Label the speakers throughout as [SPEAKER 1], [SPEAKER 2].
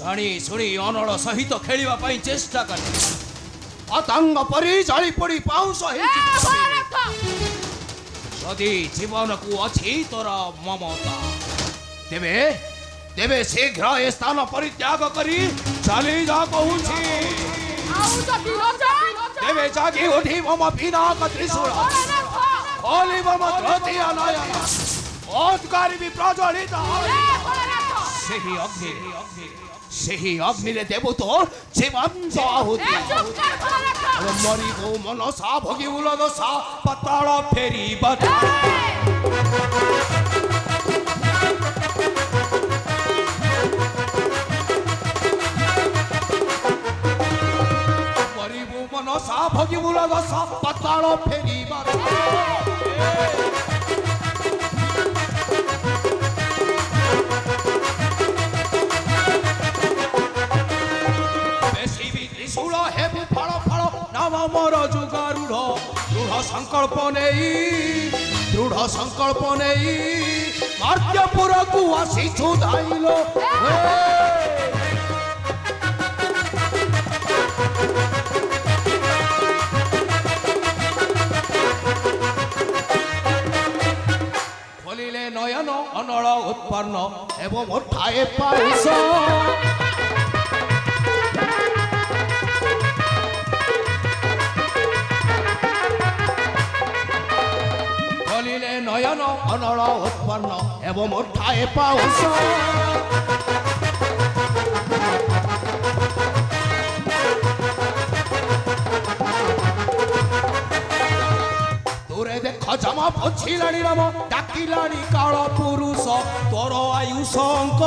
[SPEAKER 1] ଜାଣି ଶୁଣି ଅନଳ ସହିତ ଖେଳିବା ପାଇଁ ଚେଷ୍ଟା କଲେ ଅତାଙ୍ଗ ପରି ଜାଳି ପଡ଼ି ପାଉଁଶ ଯଦି ଜୀବନକୁ ଅଛି ତୋର ମମତା ତେବେ ତେବେ ଶୀଘ୍ର ଏ ସ୍ଥାନ ପରିତ୍ୟାଗ କରି ଚାଲି ଯା କହୁଛି ତେବେ ଜାଗି ଉଠି ମମ ପିନାକ ତ୍ରିଶୂଳ ଖୋଲି ମମ ତୃତୀୟ ନୟନ ଓତ୍କାରି ପ୍ରଜ୍ୱଳିତ ସେହି ଅଗ୍ନିରେ ଦେବୁ ତ ଜୀବନ୍ତ ଆହୁତି ମରିବୁ ମନସା ଭୋଗିବୁ ଦଶା ପାତାଳ ଫେରିବ ମରିବୁ ମନସା ଭୋଗିବୁ ଦଶା ପାତାଳ ଫେରିବ আমার যুগারূঢ় দৃঢ় সংকল্প নেই মার্ত্যপুরকু আসিছু ধাইল খোলিলে নয়ন অনল উৎপন্ন এবং ওঠায়ে পাউষ নয়ন অনল উৎপন্ন এবং ওঠায়ে পাউষ দূরে দেখ জামা পছিলানি রাম ডাকিলানি কাল পুরুষ তোর আয়ুষ অঙ্ক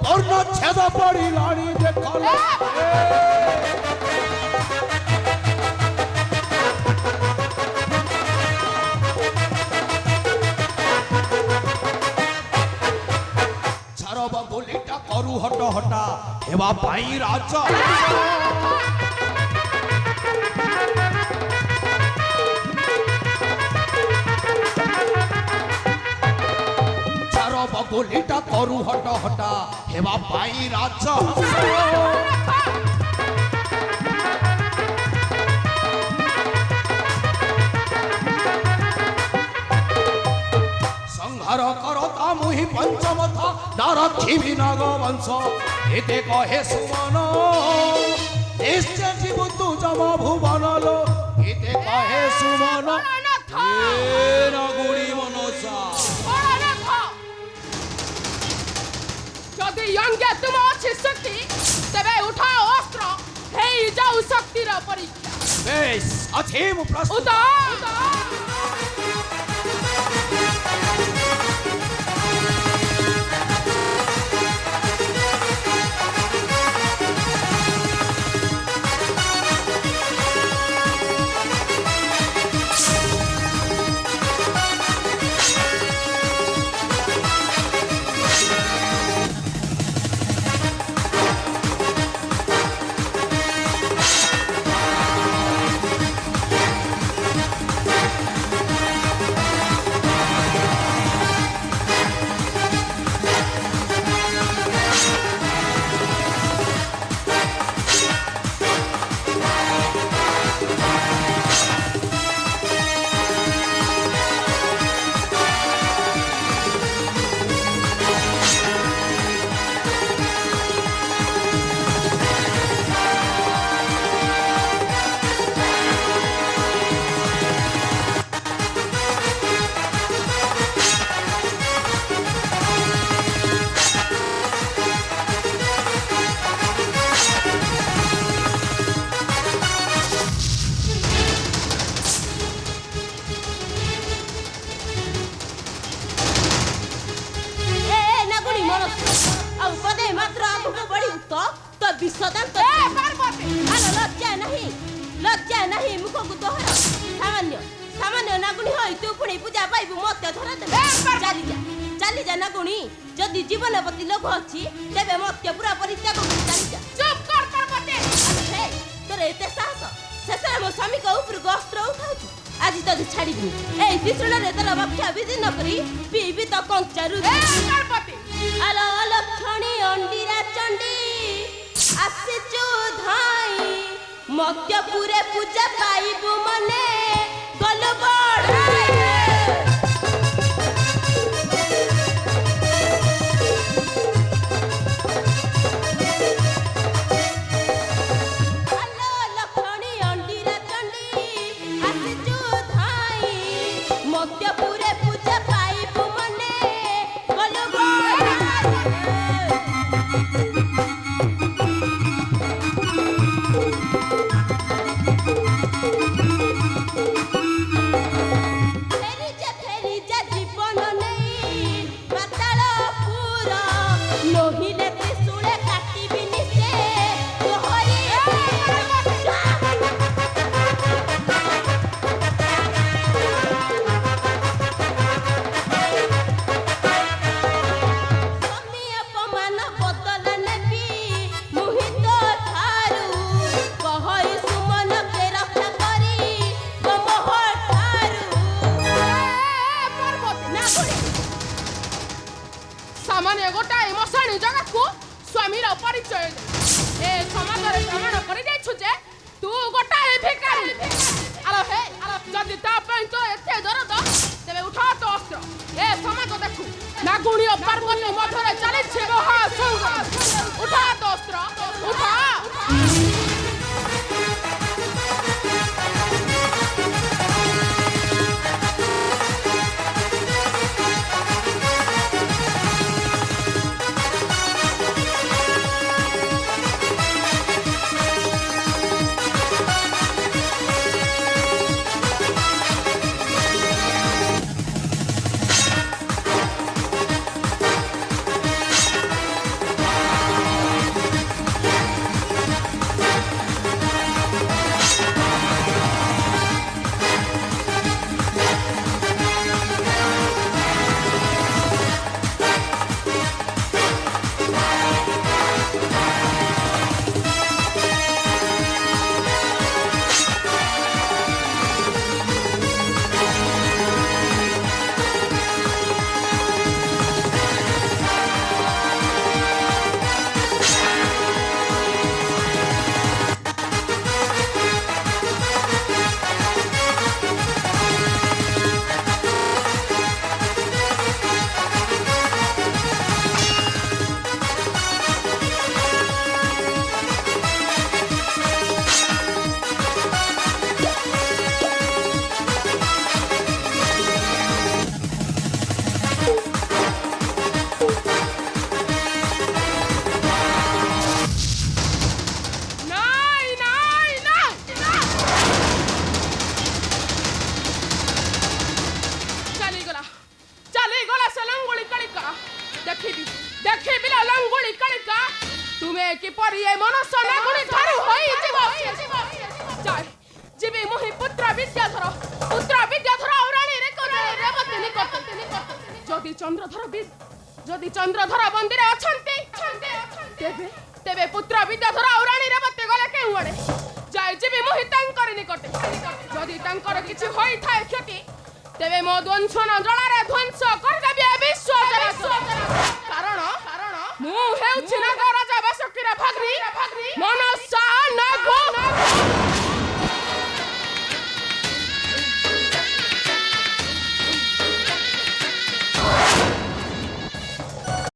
[SPEAKER 1] পূর্ণচ্ছেদ পড়িলানি দেখল গুলিটা করু হট হটা এবা পাই রাজা চারব গুলিটা করু হট হটা এবা পাই রাজা সংহার করতা মুহি পঞ্চমথা নারক্ষিবি নাগবংশ এতে কহে সুমন নিশ্চয় জীব তু জম ভুবনলো এতে কহে সুমন ଏ ନାଗୁଣୀ ମନସା
[SPEAKER 2] যদি ইয়ঙ্গে তুম আছে শক্তি তবে উঠাও অস্ত্র হেই যাও শক্তির পরীক্ষা
[SPEAKER 1] বেশ আছে মু প্রস্তুত
[SPEAKER 3] লজ্জা নাহি মুখକୁ ଦୋହରା ସାମାନ୍ୟ ନାଗୁଣୀ ହୋଇ ତୁ ପୁଣି ପୂଜା ପାଇବୁ ମତେ ଧରା ଦେବେ ଚାଲିଯା ନାଗୁଣୀ ଯଦି ଜୀବନ ପ୍ରତି ଲୋଭ ଅଛି ତେବେ ମତେ ପୁରା ପରିତ୍ୟାଗ କରି ଚାଲିଯା
[SPEAKER 2] ଚୁପ୍ କର ପାର୍ବତୀ
[SPEAKER 3] ତୋର ଏତେ ସାହସ ଶେଷରେ ମୋ ସ୍ୱାମୀଙ୍କ ଉପରକୁ ଅସ୍ତ୍ର ଉଠାଉଛୁ ଆଜି ତତେ ଛାଡ଼ିବିନି ଏଇ ତ୍ରିଶୂଳରେ ତୋର ବକ୍ଷ ବିଦୀର୍ଣ୍ଣ କରି ପିଇବି ତ କଞ୍ଚାରୁ
[SPEAKER 2] ପାର୍ବତୀ
[SPEAKER 3] ଆଲୋ ଲକ୍ଷ୍ମଣୀ ଅଣ୍ଡିରା ଚଣ୍ଡୀ ଆସିଛୁ ଧାଇ ମତ୍ୟପୁରେ ପୂଜା ପାଇବୁ ମନେ ଗଲୁ ବଢ଼ାଇ ଆଲୋ ଲକ୍ଷ୍ମଣୀ ଅଣ୍ଡିରା ଚଣ୍ଡୀ ଆସିଛୁ ଧାଇ ମତ୍ୟପୁରେ ପୂଜା ପାଇବୁ ମନେ ଗଲୁ ବଢ଼ାଇ ফেরি যা জীবন নেই পাতালপুর নহিলে ত্রিশূলে কাটিবি নিচে তোহরি স্বামী অপমান বদলা নেবি মোহিত ঠারু কহই সুমনকে রক্ষা করি তমহ ঠারু
[SPEAKER 2] ସାମାନ୍ୟ ଗୋଟାଏ ମଶାଣୀ ଜଗତକୁ ସ୍ୱାମୀର ପରିଚୟ ଦେ ଏ ସମାଜରେ ପ୍ରମାଣ କରିଯାଇଛୁ ଯେ ତୁ ଗୋଟାଏ ଭିକାରୀ ଯଦି ତା ପାଇଁ ତୋ ଏତେ ଦରଦ ତେବେ ଉଠା ତୋ ଅସ୍ତ୍ର ଏ ସମାଜ ଦେଖୁ ନାଗୁଣୀ ଓ ପାର୍ବତୀ ମଧ୍ୟରେ ଚାଲିଛି ମହାସଂଗ୍ରାମ ଉଠା ତୋ ଅସ୍ତ୍ର ଉଠା যদি ଚନ୍ଦ୍ରଧର ବନ୍ଦୀରେ ଅଛନ୍ତି ତେବେ ପୁତ୍ର ବିଦ୍ୟାଧର ଆଉ ରାଣୀ ରେବତୀ ଗଲେ କେଉଁ ଆଡ଼େ ଯାଇ ଯିବି ମୁଁ ତାଙ୍କର ନିକଟେ ଯଦି ତାଙ୍କର କିଛି ହୋଇଥାଏ କ୍ଷତି ତେବେ ମୋ ଦ୍ୱଂସନ ଜଳାରେ ଧ୍ୱଂସ କରିଦେବି ଏ ବିଶ୍ୱ